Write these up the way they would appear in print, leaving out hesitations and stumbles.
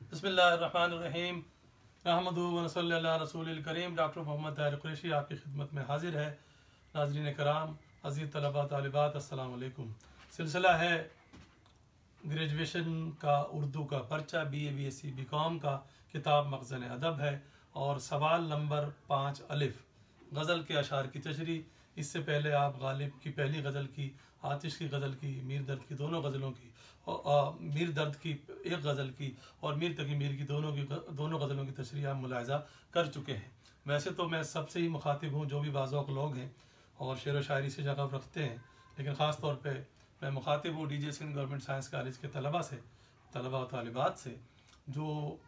बिस्मिल्लाहिर्रहमानिर्रहीम रहमदुहु व नसल्ली अला रसूलिल करीम। डॉक्टर मोहम्मद ताहिर कुरैशी आपकी खिदमत में हाजिर है। नाज़रीन कराम, अज़ीज़ तलबा तालिबात, अस्सलाम वालेकुम। सिलसिला है ग्रेजुएशन का उर्दू का पर्चा, BA BSc BCom का। किताब मखज़न अदब है और सवाल नंबर 5 अलिफ, गज़ल के अशार की तशरीह। इससे पहले आप गालिब की पहली गज़ल की, आतिश की गज़ल की, मीर दर्द की दोनों गज़लों की, मीर दर्द की एक गज़ल की और मीर तकी मीर की दोनों गज़लों की तशरीह आप मुलाहिज़ा कर चुके हैं। वैसे तो मैं सबसे ही मुखातिब हूँ जो भी बाज़ौक़ लोग हैं और शेर व शायरी से शग़फ़ रखते हैं, लेकिन ख़ास तौर पे मैं मुखातिब हूँ DJ Sindh government science college के तलबा व तालिबात से, जो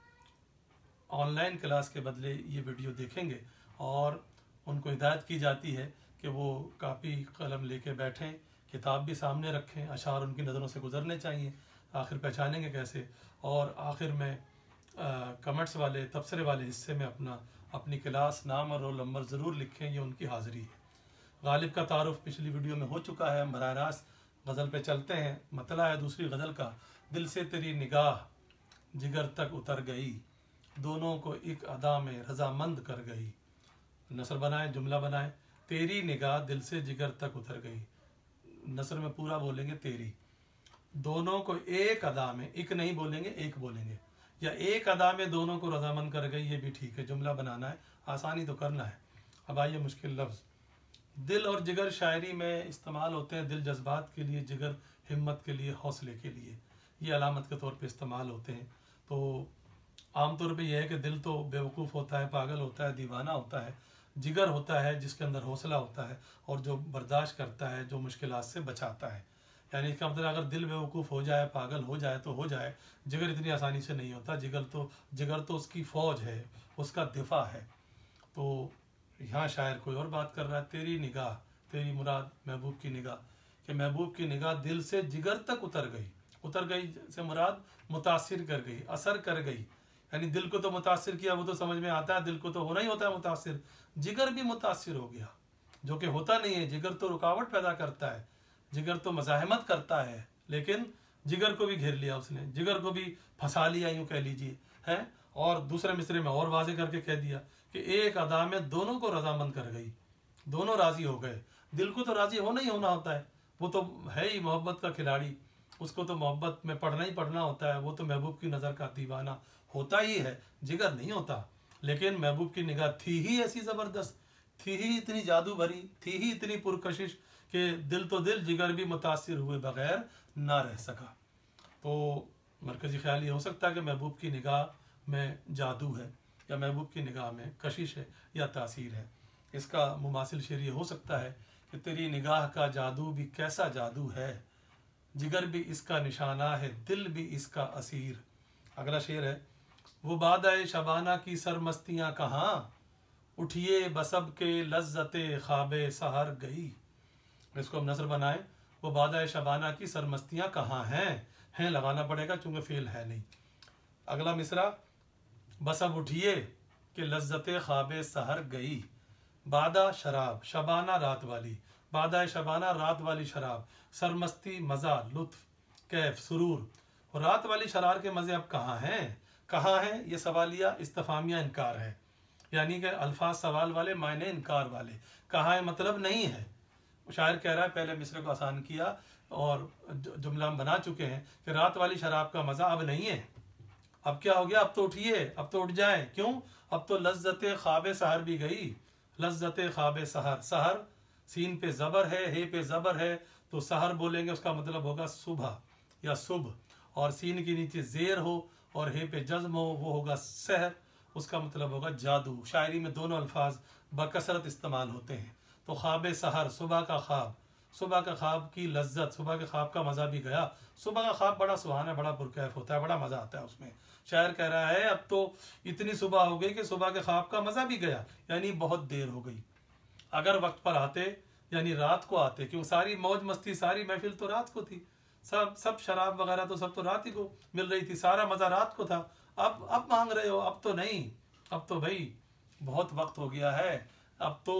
ऑनलाइन क्लास के बदले ये वीडियो देखेंगे और उनको हिदायत की जाती है कि वो कापी कलम लेके बैठें, किताब भी सामने रखें, अशार उनकी नज़रों से गुजरने चाहिए, आखिर पहचानेंगे कैसे। और आखिर में कमेंट्स वाले तबसरे वाले हिस्से में अपनी क्लास, नाम और रोल नंबर ज़रूर लिखें, ये उनकी हाज़िरी है। गालिब का तारुफ पिछली वीडियो में हो चुका है। हम बराह रास्त गज़ल पे चलते हैं। मतला है दूसरी गज़ल का, दिल से तेरी निगाह जिगर तक उतर गई, दोनों को एक अदा में रजामंद कर गई। नसर बनाए, जुमला बनाए। तेरी निगाह दिल से जिगर तक उतर गई, नसर में पूरा बोलेंगे तेरी, दोनों को एक अदा में, एक नहीं बोलेंगे एक बोलेंगे, या एक अदा में दोनों को रजामंद कर गई, ये भी ठीक है। जुमला बनाना है, आसानी तो करना है। अब आइए मुश्किल लफ्ज़। दिल और जिगर शायरी में इस्तेमाल होते हैं, दिल जज्बात के लिए, जिगर हिम्मत के लिए, हौसले के लिए, ये अलामत के तौर पे इस्तेमाल होते हैं। तो आमतौर पे यह है कि दिल तो बेवकूफ़ होता है, पागल होता है, दीवाना होता है। जिगर होता है जिसके अंदर हौसला होता है और जो बर्दाश्त करता है, जो मुश्किलात से बचाता है। यानी इसका मतलब अगर दिल बेवकूफ़ हो जाए, पागल हो जाए तो हो जाए, जिगर इतनी आसानी से नहीं होता। जिगर तो उसकी फ़ौज है, उसका दिफा है। तो यहाँ शायर कोई और बात कर रहा है। तेरी निगाह, तेरी मुराद महबूब की निगाह, कि महबूब की निगाह दिल से जिगर तक उतर गई। उतर गई से मुराद मुतासिर कर गई, असर कर गई। यानी दिल को तो मुतासिर किया, वो तो समझ में आता है, दिल को तो होना ही होता है मुतासिर। जिगर भी मुतासिर हो गया, जो कि होता नहीं है। जिगर तो रुकावट पैदा करता है, जिगर तो मज़ाहमत करता है, लेकिन जिगर को भी घेर लिया उसने, जिगर को भी फंसा लिया, यूँ कह लीजिए है। और दूसरे मिसरे में और वाजे करके कह दिया कि एक अदा में दोनों को रजामंद कर गई, दोनों राज़ी हो गए। दिल को तो राज़ी होना ही होना होता है, वो तो है ही मोहब्बत का खिलाड़ी, उसको तो मोहब्बत में पढ़ना ही पढ़ना होता है। वो तो महबूब की नज़र का दीवाना होता ही है, जिगर नहीं होता। लेकिन महबूब की निगाह थी ही ऐसी ज़बरदस्त, थी ही इतनी जादू भरी, थी ही इतनी पुरकशिश कि दिल तो दिल, जिगर भी मुतासिर हुए बग़ैर ना रह सका। तो मरकज़ी ख्याल ये हो सकता है कि महबूब की निगाह में जादू है, या महबूब की निगाह में कशिश है, या तासीर है। इसका मुमासिल शेर ये हो सकता है कि तेरी निगाह का जादू भी कैसा जादू है, जिगर भी इसका निशाना है, दिल भी इसका असीर। अगला शेर है, वो बादाए शबाना की सरमस्तियाँ कहाँ, उठिए बसब के लज्जते ख्वाबे सहर गई। इसको हम नसर बनाएं, वो बादाए शबाना की सरमस्तियाँ कहाँ हैं लगाना पड़ेगा चूँकि फेल है नहीं। अगला मिसरा, बसब उठिए कि लज्जते ख्वाबे सहर गई। बादा शराब, शबाना रात वाली, बादाए शबाना रात वाली शराब, सरमस्ती मज़ा, लुत्फ, कैफ, सुरूर। और रात वाली शरार के मज़े अब कहाँ हैं? ये सवालिया इस्तफामिया इनकार है, यानी कि अल्फाज सवाल वाले, मायने इनकार वाले। कहाँ है मतलब नहीं है। शायर कह रहा है, पहले मिसरे को आसान किया और जुमला हम बना चुके हैं कि रात वाली शराब का मज़ा अब नहीं है। अब क्या हो गया? अब तो उठिए, अब तो उठ जाए। क्यों? अब तो लज्जते ख्वाबे सहर भी गई। लज्जते ख्वाबे सहर, सहर सीन पे ज़बर है, हे पे ज़बर है, तो सहर बोलेंगे, उसका मतलब होगा सुबह या सुबह। और सीन के नीचे ज़ेर हो और हे पे जज्म हो, वो होगा सहर, उसका मतलब होगा जादू। शायरी में दोनों अल्फाज बकसरत इस्तेमाल होते हैं। तो ख्वाब सहर, सुबह का ख्वाब, सुबह का ख्वाब की लज्जत, सुबह के ख्वाब का मज़ा भी गया। सुबह का ख्वाब बड़ा सुहाना, बड़ा पुरकैफ होता है, बड़ा मज़ा आता है उसमें। शायर कह रहा है, अब तो इतनी सुबह हो गई कि सुबह के ख्वाब का मज़ा भी गया, यानी बहुत देर हो गई। अगर वक्त पर आते, यानी रात को आते, क्यों सारी मौज मस्ती, सारी महफिल तो रात को थी, सब शराब वगैरह तो सब तो रात ही को मिल रही थी, सारा मज़ा रात को था। अब मांग रहे हो? अब तो नहीं, अब तो भाई बहुत वक्त हो गया है, अब तो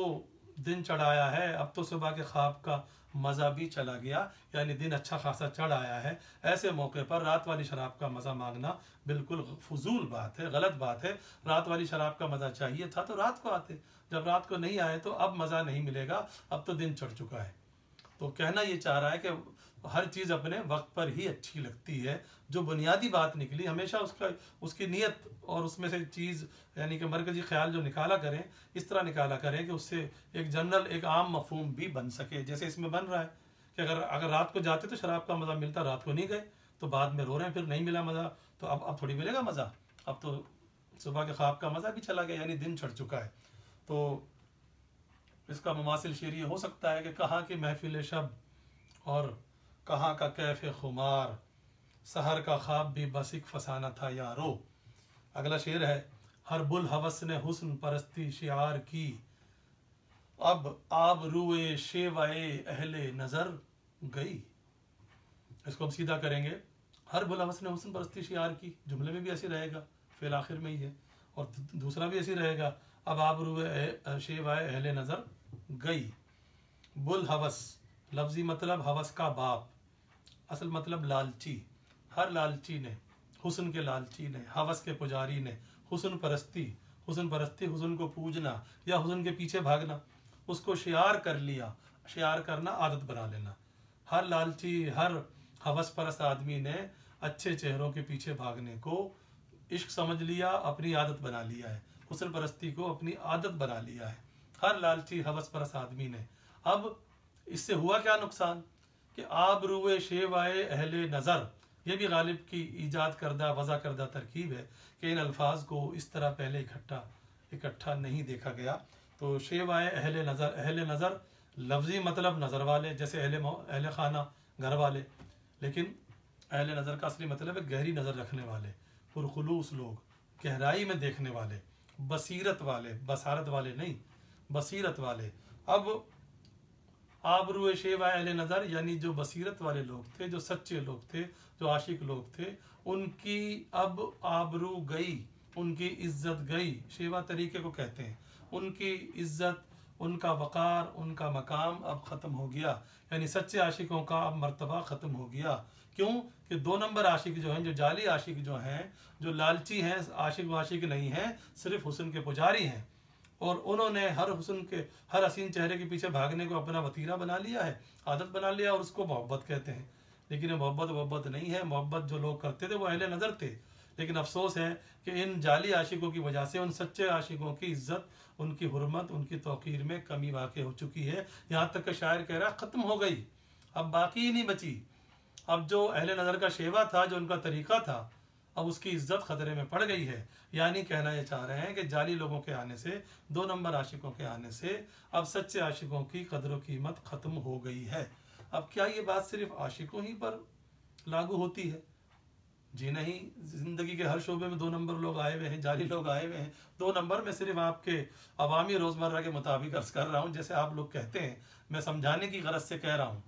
दिन चढ़ाया है, अब तो सुबह के ख्वाब का मज़ा भी चला गया, यानी दिन अच्छा खासा चढ़ आया है। ऐसे मौके पर रात वाली शराब का मज़ा मांगना बिल्कुल फजूल बात है, गलत बात है। रात वाली शराब का मज़ा चाहिए था तो रात को आते, जब रात को नहीं आए तो अब मज़ा नहीं मिलेगा, अब तो दिन चढ़ चुका है। तो कहना ये चाह रहा है कि हर चीज़ अपने वक्त पर ही अच्छी लगती है। जो बुनियादी बात निकली हमेशा उसकी नीयत और उसमें से चीज़ यानी कि मरकजी ख्याल जो निकाला करें, इस तरह निकाला करें कि उससे एक जनरल एक आम मफहूम भी बन सके। जैसे इसमें बन रहा है कि अगर रात को जाते तो शराब का मज़ा मिलता, रात को नहीं गए तो बाद में रो रहे हैं फिर नहीं मिला मज़ा, तो अब थोड़ी मिलेगा मज़ा, अब तो सुबह के ख्वाब का मज़ा भी चला गया, यानी दिन चढ़ चुका है। तो इसका मुमासिल शेर ये हो सकता है कि कहाँ की महफिल शब और कहाँ का कैफ खुमार, सहर का ख्वाब भी बस एक फसाना था यारो। अगला शेर है, हर बुल हवस ने हुस्न परस्ती शियार की, अब आब रुए शेवाए अहले नजर गई। इसको हम सीधा करेंगे, हर बुल हवस ने हुस्न परस्ती शियार की, जुमले में भी ऐसे रहेगा, फिर आखिर में ही है, और दूसरा भी ऐसे रहेगा, अब आब रुए शेवाए अहले नजर गई। बुल हवस लफ्जी मतलब हवस का बाप, असल मतलब लालची। हर लालची ने, हुस्न के लालची ने, हवस के पुजारी ने, हुस्न परस्ती हुस्न को पूजना या हुस्न के पीछे भागना, उसको शियार कर लिया। शियार करना आदत बना लेना। हर लालची, हर हवस परस्त आदमी ने अच्छे चेहरों के पीछे भागने को इश्क समझ लिया, अपनी आदत बना लिया है, हुस्न परस्ती को अपनी आदत बना लिया है हर लालची हवस परस्त आदमी ने। अब इससे हुआ क्या नुकसान कि आबरूए शेवाए अहले नज़र, ये भी गालिब की ईजाद करदा वज़ा करदा तरकीब है कि इन अल्फाज को इस तरह पहले इकट्ठा नहीं देखा गया। तो शेवाए अहले नज़र लफ्ज़ी मतलब नज़र वाले, जैसे अहले खाना घर वाले, लेकिन अहले नज़र का असली मतलब है गहरी नज़र रखने वाले, पुरखुलूस लोग, गहराई में देखने वाले, बसीरत वाले, बसारत वाले नहीं, बसीरत वाले। अब आबरू शेवा अहले नज़र यानी जो बसीरत वाले लोग थे, जो सच्चे लोग थे, जो आशिक लोग थे, उनकी अब आबरू गई, उनकी इज्जत गई। शेवा तरीके को कहते हैं, उनकी इज्जत, उनका वक़ार, उनका मकाम अब ख़त्म हो गया, यानी सच्चे आशिकों का अब मर्तबा ख़त्म हो गया। क्यों कि 2 नंबर आशिक जो हैं, जो जाली आशिक जो हैं, जो लालची हैं, आशिक वाशिक नहीं हैं, सिर्फ हुस्न के पुजारी हैं, और उन्होंने हर हुस्न के, हर हसीन चेहरे के पीछे भागने को अपना वतीरा बना लिया है, आदत बना लिया, और उसको मोहब्बत कहते हैं। लेकिन मोहब्बत नहीं है। मोहब्बत जो लोग करते थे वो अहले नज़र थे, लेकिन अफसोस है कि इन जाली आशिकों की वजह से उन सच्चे आशिकों की इज्जत, उनकी हुर्मत, उनकी तौक़ीर में कमी वाक़ई हो चुकी है। यहाँ तक कि शायर कह रहा है ख़त्म हो गई, अब बाकी ही नहीं बची। अब जो अहले नज़र का शेवा था, जो उनका तरीक़ा था, अब उसकी इज्जत ख़तरे में पड़ गई है। यानी कहना ये चाह रहे हैं कि जाली लोगों के आने से, 2 नंबर आशिकों के आने से अब सच्चे आशिकों की कदर व कीमत ख़त्म हो गई है। अब क्या ये बात सिर्फ आशिकों ही पर लागू होती है? जी नहीं, ज़िंदगी के हर शोबे में 2 नंबर लोग आए हुए हैं, जाली लोग आए हुए हैं। 2 नंबर में सिर्फ आपके अवामी रोज़मर्रा के मुताबिक अर्ज़ कर रहा हूँ, जैसे आप लोग कहते हैं, मैं समझाने की गरज से कह रहा हूँ।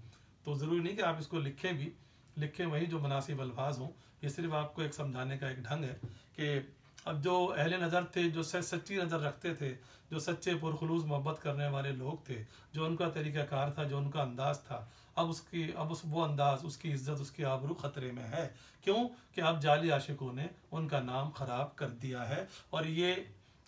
तो ज़रूरी नहीं कि आप इसको लिखें वही जो मुनासिब अल्फाज हों, ये सिर्फ आपको एक समझाने का एक ढंग है कि अब जो अहले नज़र थे, जो सच्ची नज़र रखते थे, जो सच्चे पुरखुलूस मोहब्बत करने वाले लोग थे, जो उनका तरीक़ाकार था, जो उनका अंदाज़ था, वो अंदाज़, उसकी इज्जत, उसकी आबरू ख़तरे में है। क्यों कि अब जाली आशिकों ने उनका नाम ख़राब कर दिया है। और ये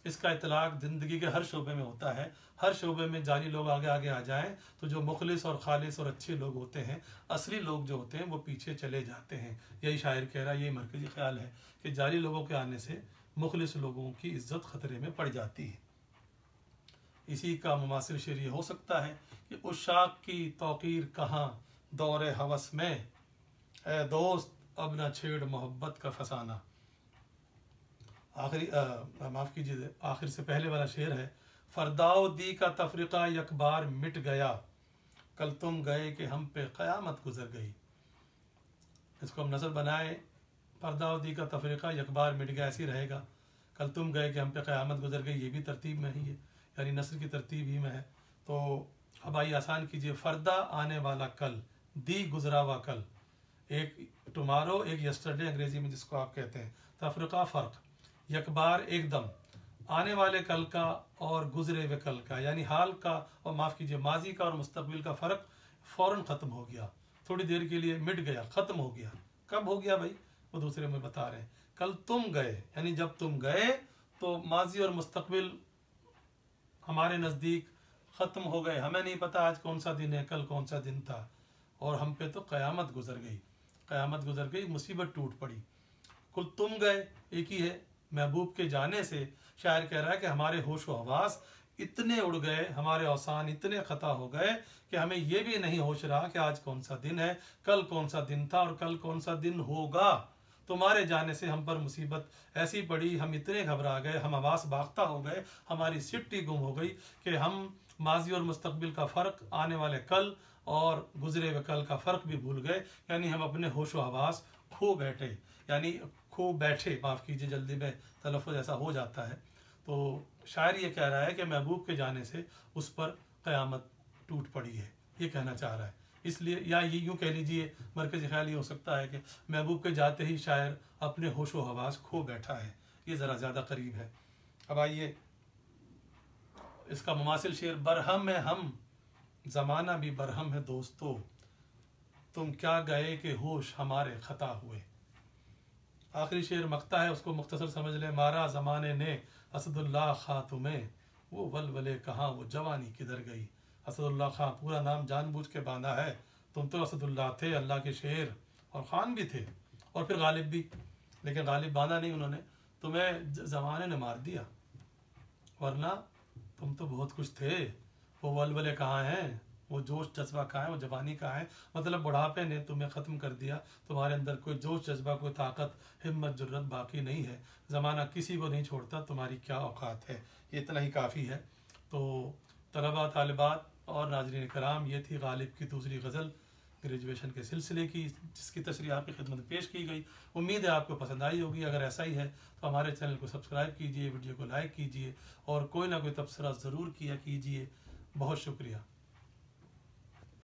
इसका इतलाक़ ज़िंदगी के हर शोबे में होता है। हर शोबे में जाली लोग आगे आ जाएं तो जो मुखलिस और खालिस और अच्छे लोग होते हैं, असली लोग जो होते हैं, वो पीछे चले जाते हैं। यही शायर कह रहा है, यही मरकज़ी ख्याल है कि जाली लोगों के आने से मुखलिस लोगों की इज्जत ख़तरे में पड़ जाती है। इसी का मुमासिल शेर ये हो सकता है कि उशाक की तौक़ीर कहाँ दौरे हवस में, ए दोस्त अब न छेड़ मोहब्बत का फसाना। आखिरी माफ़ कीजिए, आखिर से पहले वाला शेर है, फ़रदाओ दी का तफरीक़ा यकबार मिट गया, कल तुम गए कि हम पे क़यामत गुज़र गई। इसको हम नज़र बनाए, फ़रदाओ दी का तफरीक़ा यकबार मिट गया, ऐसी रहेगा, कल तुम गए कि हम पे क़यामत गुज़र गई, ये भी तरतीब में ही है, यानी नस्र की तरतीब ही में है। तो अब आइए आसान कीजिए, फ़रदा आने वाला कल, दी गुज़रा हुआ कल, एक टुमारो, एक यस्टरडे अंग्रेज़ी में जिसको आप कहते हैं, तफरीक़ा फ़र्क, यकबार एकदम, आने वाले कल का और गुजरे हुए कल का, यानी हाल का और माफ़ कीजिए माजी का और मुस्तकबिल का फ़र्क, फ़ौरन ख़त्म हो गया, थोड़ी देर के लिए मिट गया, ख़त्म हो गया। कब हो गया भाई? वो दूसरे में बता रहे हैं, कल तुम गए, यानी जब तुम गए तो माजी और मुस्तकबिल हमारे नज़दीक ख़त्म हो गए। हमें नहीं पता आज कौन सा दिन है, कल कौन सा दिन था, और हम पे तो क़यामत गुजर गई, क़यामत गुजर गई, मुसीबत टूट पड़ी। कुल तुम गए एक ही है, महबूब के जाने से शायर कह रहा है कि हमारे होश व हवास इतने उड़ गए, हमारे औसान इतने ख़ता हो गए कि हमें ये भी नहीं होश रहा कि आज कौन सा दिन है, कल कौन सा दिन था और कल कौन सा दिन होगा। तुम्हारे जाने से हम पर मुसीबत ऐसी पड़ी, हम इतने घबरा गए, हम हवास बाख्ता हो गए, हमारी सिट्टी गुम हो गई कि हम माजी और मुस्तकबिल का फ़र्क, आने वाले कल और गुजरे हुए कल का फ़र्क भी भूल गए। यानी हम अपने होश व हवास खो बैठे, यानी खो बैठे, माफ़ कीजिए जल्दी में तलफ़्फ़ुज़ ऐसा हो जाता है। तो शायर ये कह रहा है कि महबूब के जाने से उस पर क़यामत टूट पड़ी है, ये कहना चाह रहा है। इसलिए, या ये यूँ कह लीजिए, मरकज़ी ख्याल ये हो सकता है कि महबूब के जाते ही शायर अपने होश व हवास खो बैठा है, ये ज़रा ज़्यादा करीब है। अब आइए इसका मुमासिल शेर, बरहम है हम ज़माना भी बरहम है दोस्तों, तुम क्या गए कि होश हमारे ख़ता हुए। आखिरी शेर मक्ता है, उसको मुख्तसर समझ लें। मारा ज़माने ने असदुल्लाह खां तुम्हें, वो वलवले कहाँ वो जवानी किधर गई। असदुल्लाह खां पूरा नाम जानबूझ के बांधा है, तुम तो असदुल्लाह थे, अल्लाह के शेर, और ख़ान भी थे, और फिर गालिब भी, लेकिन गालिब बांधा नहीं उन्होंने, तुम्हें ज़माने ने मार दिया, वरना तुम तो बहुत कुछ थे। वो वलवले कहाँ हैं, वो जोश जज्बा कहाँ है, वो जवानी कहाँ है। मतलब बुढ़ापे ने तुम्हें ख़त्म कर दिया, तुम्हारे अंदर कोई जोश जज्बा, कोई ताकत, हिम्मत, जुर्रत बाकी नहीं है। ज़माना किसी को नहीं छोड़ता, तुम्हारी क्या औकात है। ये इतना ही काफ़ी है। तो तलबा, तालिबात और नाज़रीन कराम, ये थी गालिब की दूसरी गज़ल ग्रेजुएशन के सिलसिले की, जिसकी तशरीह आपकी खिदमत में पेश की गई। उम्मीद है आपको पसंद आई होगी। अगर ऐसा ही है तो हमारे चैनल को सब्सक्राइब कीजिए, वीडियो को लाइक कीजिए, और कोई ना कोई तबसरा ज़रूर किया कीजिए। बहुत शुक्रिया।